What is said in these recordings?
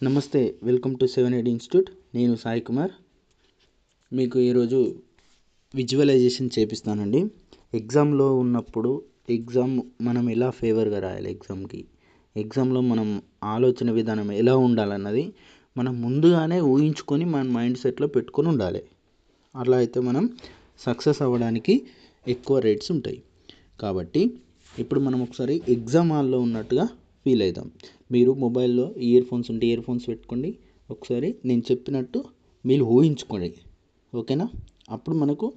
నమస్తే, welcome to 780 institute. నేను సాయి కుమార్. మీకు ఈరోజు విజువలైజేషన్ చేపిస్తానండి. ఎగ్జామ్లో ఉన్నప్పుడు మనం ఎలా ఫేవర్గా రాయాలి, ఎగ్జామ్లో మనం ఆలోచన విధానం ఎలా ఉండాలన్నది మనం ముందుగానే ఊహించుకొని మన మైండ్ సెట్లో పెట్టుకొని ఉండాలి. అట్లా అయితే మనం సక్సెస్ అవ్వడానికి ఎక్కువ రేట్స్ ఉంటాయి. కాబట్టి ఇప్పుడు మనం ఒకసారి ఎగ్జామ్ హాల్లో ఉన్నట్టుగా ఫీల్ అవుతాం. మీరు మొబైల్లో ఇయర్ ఫోన్స్ ఉంటే ఇయర్ ఫోన్స్ పెట్టుకోండి. ఒకసారి నేను చెప్పినట్టు మీరు ఊహించుకోండి, ఓకేనా? అప్పుడు మనకు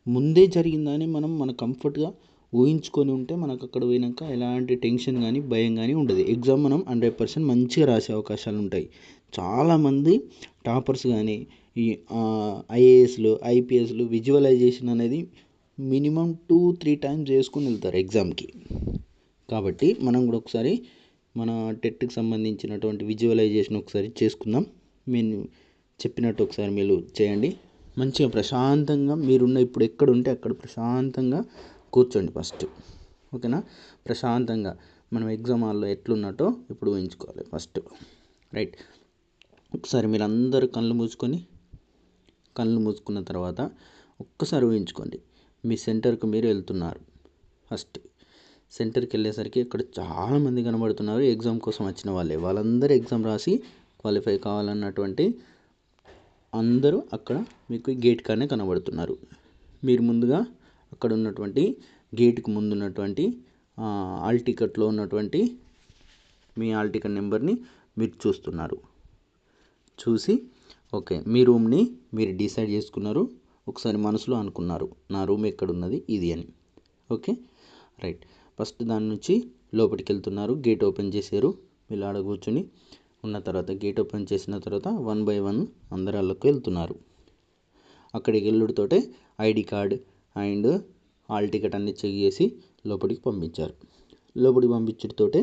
ముందే జరిగిందని మన కంఫర్ట్గా ఊహించుకొని ఉంటే మనకు అక్కడ పోయినాక ఎలాంటి టెన్షన్ కానీ భయం కానీ ఉండదు. ఎగ్జామ్ మనం 100% మంచిగా రాసే అవకాశాలు ఉంటాయి. చాలామంది టాపర్స్ కానీ ఈ ఐఏఎస్లు ఐపీఎస్లు విజువలైజేషన్ అనేది మినిమం 2-3 టైమ్స్ చేసుకుని వెళ్తారు ఎగ్జామ్కి. కాబట్టి మనం కూడా ఒకసారి మన టెట్కి సంబంధించినటువంటి విజువలైజేషన్ ఒకసారి చేసుకుందాం. నేను చెప్పినట్టు ఒకసారి మీరు చేయండి. మంచిగా ప్రశాంతంగా మీరున్న ఇప్పుడు ఎక్కడ ఉంటే అక్కడ ప్రశాంతంగా కూర్చోండి ఫస్ట్, ఓకేనా? ప్రశాంతంగా మనం ఎగ్జామ్ హాల్లో ఎట్లున్నట్టో ఇప్పుడు ఊహించుకోవాలి ఫస్ట్. రైట్, ఒకసారి మీరు అందరూ కళ్ళు మూసుకున్న తర్వాత ఒక్కసారి ఊహించుకోండి, మీ సెంటర్కి మీరు వెళ్తున్నారు. ఫస్ట్ సెంటర్కి వెళ్ళేసరికి ఇక్కడ చాలామంది కనబడుతున్నారు. ఎగ్జామ్ కోసం వచ్చిన వాళ్ళందరూ ఎగ్జామ్ రాసి క్వాలిఫై కావాలన్నటువంటి అందరూ అక్కడ మీకు గేట్ కానే కనబడుతున్నారు. మీరు ముందుగా అక్కడ ఉన్నటువంటి గేట్కి ముందు ఉన్నటువంటి హాల్ టికెట్లో ఉన్నటువంటి మీ హాల్ టికెట్ నెంబర్ని మీరు చూస్తున్నారు. చూసి ఓకే, మీ రూమ్ని మీరు డిసైడ్ చేసుకున్నారు. ఒకసారి మనసులో అనుకున్నారు, నా రూమ్ ఎక్కడున్నది ఇది అని. Okay, right. ఫస్ట్ దాని నుంచి లోపలికి వెళ్తున్నారు. గేట్ ఓపెన్ చేశారు. వీళ్ళు ఆడ కూర్చొని ఉన్న తర్వాత గేట్ ఓపెన్ చేసిన తర్వాత 1 by 1 అందరు అల్లకు వెళ్తున్నారు. అక్కడికి వెళ్ళుడితోటే ID card and hall ticket అన్ని చెక్ చేసి లోపలికి పంపించారు. లోపలికి పంపించడంతోటే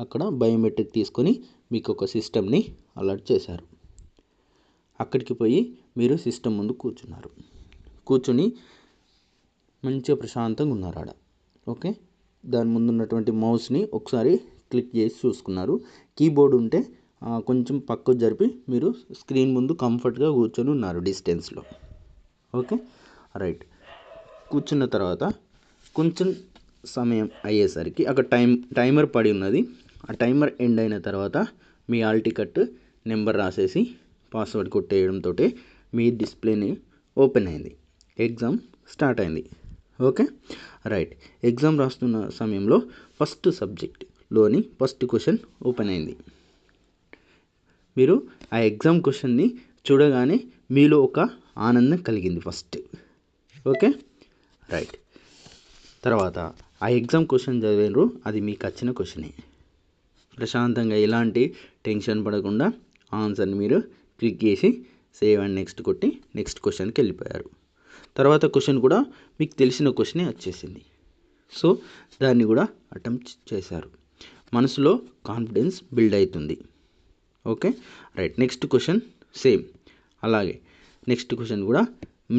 అక్కడ బయోమెట్రిక్ తీసుకొని మీకు ఒక సిస్టమ్ని అలర్ట్ చేశారు. అక్కడికి పోయి మీరు సిస్టమ్ ముందు కూర్చుని మంచిగా ప్రశాంతంగా ఉన్నారు ఆడ. ఓకే, దాని ముందు ఉన్నటువంటి మౌస్ని ఒకసారి క్లిక్ చేసి చూసుకున్నారు. కీబోర్డ్ ఉంటే కొంచెం పక్కకు జరిపి మీరు స్క్రీన్ ముందు కంఫర్ట్గా కూర్చొని ఉన్నారు డిస్టెన్స్లో. Okay, right. కూర్చున్న తర్వాత కొంచెం సమయం అయ్యేసరికి అక్కడ టైమర్ పడి ఉన్నది. ఆ టైమర్ ఎండ్ అయిన తర్వాత మీ హాల్ టికెట్ నెంబర్ రాసేసి పాస్వర్డ్ కొట్టేయడంతో మీ డిస్ప్లేని ఓపెన్ అయింది. ఎగ్జామ్ స్టార్ట్ అయింది. Okay, right. ఎగ్జామ్ రాస్తున్న సమయంలో ఫస్ట్ సబ్జెక్ట్లోని ఫస్ట్ క్వశ్చన్ ఓపెన్ అయింది. మీరు ఆ ఎగ్జామ్ క్వశ్చన్ని చూడగానే మీలో ఒక ఆనందం కలిగింది ఫస్ట్. Okay, right. తర్వాత ఆ ఎగ్జామ్ క్వశ్చన్ చదివారు, అది మీకు వచ్చిన క్వశ్చనే. ప్రశాంతంగా ఎలాంటి టెన్షన్ పడకుండా ఆన్సర్ని మీరు క్లిక్ చేసి సేవ్ అండ్ నెక్స్ట్ కొట్టి నెక్స్ట్ క్వశ్చన్కి వెళ్ళిపోయారు. తర్వాత క్వశ్చన్ కూడా మీకు తెలిసిన క్వశ్చనే వచ్చేసింది. సో దాన్ని కూడా అటెంప్ట్ చేశారు. మనసులో కాన్ఫిడెన్స్ బిల్డ్ అవుతుంది. Okay, right. Next question same అలాగే. నెక్స్ట్ క్వశ్చన్ కూడా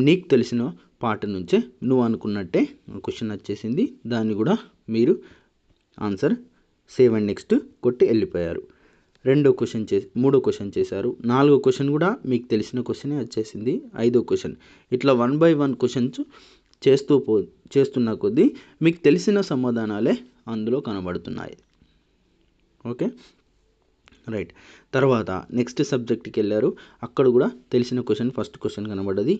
నీకు తెలిసిన పార్ట్ నుంచే నువ్వు అనుకున్నట్టే క్వశ్చన్ వచ్చేసింది. దాన్ని కూడా మీరు ఆన్సర్ సేవ్ అండ్ నెక్స్ట్ కొట్టి వెళ్ళిపోయారు. మూడో క్వశ్చన్ చేశారు. 4వ క్వశ్చన్ కూడా మీకు తెలిసిన క్వశ్చనే వచ్చేసింది. 5వ క్వశ్చన్ ఇట్లా 1 by 1 క్వశ్చన్స్ చేస్తున్న కొద్దీ మీకు తెలిసిన సమాధానాలే అందులో కనబడుతున్నాయి. Okay, right. తర్వాత నెక్స్ట్ సబ్జెక్ట్కి వెళ్ళారు. అక్కడ కూడా తెలిసిన క్వశ్చన్ ఫస్ట్ క్వశ్చన్ కనబడ్డది.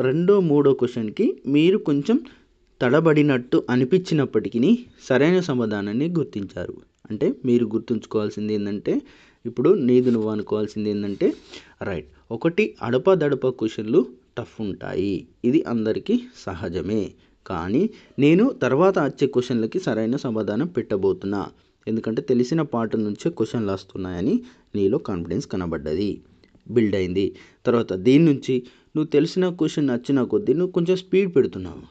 2వ 3వ క్వశ్చన్కి మీరు కొంచెం తడబడినట్టు అనిపించినప్పటికీ సరైన సమాధానాన్ని గుర్తించారు. అంటే మీరు గుర్తుంచుకోవాల్సింది ఏంటంటే, ఇప్పుడు నువ్వు అనుకోవాల్సింది ఏంటంటే, రైట్, ఒకటి అడపదడప క్వశ్చన్లు టఫ్ ఉంటాయి, ఇది అందరికీ సహజమే. కానీ నేను తర్వాత వచ్చే క్వశ్చన్లకి సరైన సమాధానం పెట్టబోతున్నా, ఎందుకంటే తెలిసిన పార్ట్ నుంచే క్వశ్చన్లు వస్తున్నాయని నీలో కాన్ఫిడెన్స్ కనబడ్డది, బిల్డ్ అయింది. తర్వాత దీని నుంచి నువ్వు తెలిసిన క్వశ్చన్ వచ్చిన కొద్దీ నువ్వు కొంచెం స్పీడ్ పెడుతున్నావు.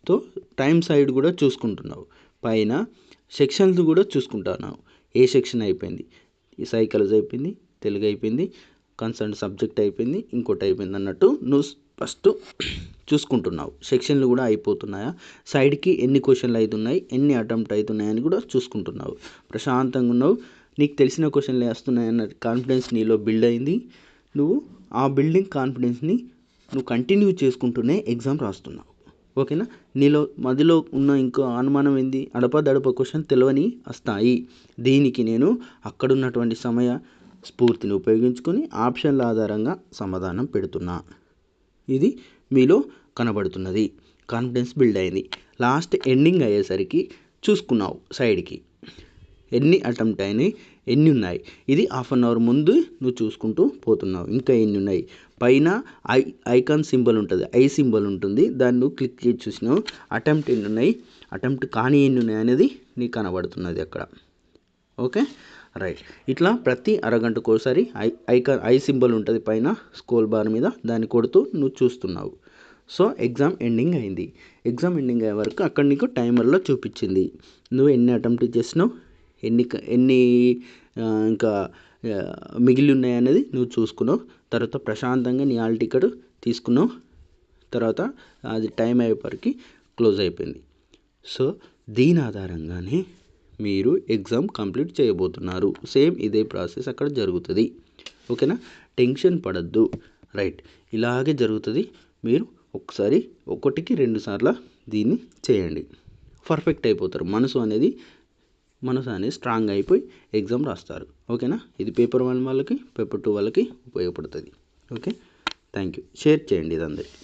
తో టైం సైడ్ కూడా చూసుకుంటున్నావు. పైన సెక్షన్స్ కూడా చూసుకుంటున్నావు. ఏ సెక్షన్ అయిపోయింది, ఈ సైకాలజీ అయిపోయింది, తెలుగు అయిపోయింది, కన్సర్న్ సబ్జెక్ట్ అయిపోయింది, ఇంకోటి అయిపోయింది అన్నట్టు నువ్వు ఫస్ట్ చూసుకుంటున్నావు. సెక్షన్లు కూడా అయిపోతున్నాయా, సైడ్కి ఎన్ని క్వశ్చన్లు అవుతున్నాయి, ఎన్ని అటెంప్ట్ అవుతున్నాయని కూడా చూసుకుంటున్నావు. ప్రశాంతంగా ఉన్నావు. నీకు తెలిసిన క్వశ్చన్లు వస్తున్నాయన్న కాన్ఫిడెన్స్ నీలో బిల్డ్ అయింది. నువ్వు ఆ బిల్డింగ్ కాన్ఫిడెన్స్ని నువ్వు కంటిన్యూ చేసుకుంటూనే ఎగ్జామ్ రాస్తున్నావు. ఓకేనా? నీలో మధ్యలో ఉన్న ఇంకో అనుమానం ఏంది, అడపదడప క్వశ్చన్ తెలియని వస్తాయి. దీనికి నేను అక్కడున్నటువంటి సమయ స్ఫూర్తిని ఉపయోగించుకొని ఆప్షన్ల ఆధారంగా సమాధానం పెడుతున్నా. ఇది మీలో కనబడుతున్నది. కాన్ఫిడెన్స్ బిల్డ్ అయింది. లాస్ట్ ఎండింగ్ అయ్యేసరికి చూసుకున్నావు సైడ్కి ఎన్ని అటెంప్ట్ అయినాయి, ఎన్ని ఉన్నాయి. ఇది హాఫ్ అన్ అవర్ ముందు నువ్వు చూసుకుంటూ పోతున్నావు, ఇంకా ఎన్ని ఉన్నాయి. పైన ఐకాన్ సింబల్ ఉంటుంది, ఐ సింబల్ ఉంటుంది, దాన్ని నువ్వు క్లిక్ చేసి చూసినావు. అటెంప్ట్ ఎన్ని ఉన్నాయి, అటెంప్ట్ కానీ ఎన్ని ఉన్నాయి అనేది నీకు కనబడుతున్నది అక్కడ. Okay, right. ఇట్లా ప్రతి అరగంటకోసారి ఐ సింబల్ ఉంటుంది పైన స్క్రోల్ బార్ మీద, దాన్ని కొడుతూ నువ్వు చూస్తున్నావు. సో ఎగ్జామ్ ఎండింగ్ అయింది. ఎగ్జామ్ ఎండింగ్ అయ్యే వరకు అక్కడ నీకు టైమర్లో చూపించింది నువ్వు ఎన్ని అటెంప్ట్ చేసినావు, ఎన్ని ఇంకా మిగిలి ఉన్నాయి అనేది నువ్వు చూసుకున్నావు. తర్వాత ప్రశాంతంగా నీ హాల్ టికెట్ తీసుకున్నావు. తర్వాత అది టైం అయ్యేపరికి క్లోజ్ అయిపోయింది. సో దీని ఆధారంగానే మీరు ఎగ్జామ్ కంప్లీట్ చేయబోతున్నారు. సేమ్ ఇదే ప్రాసెస్ అక్కడ జరుగుతుంది. ఓకేనా? టెన్షన్ పడద్దు. రైట్, ఇలాగే జరుగుతుంది. మీరు ఒకసారి 1కి 2 సార్లు దీన్ని చేయండి, పర్ఫెక్ట్ అయిపోతారు. మనసు అనేది స్ట్రాంగ్ అయిపోయి ఎగ్జామ్ రాస్తారు. ఓకేనా? ఇది పేపర్ 1 వాళ్ళకి, పేపర్ 2 వాళ్ళకి ఉపయోగపడుతుంది. Okay, thank you. షేర్ చేయండి ఇది అందరికీ.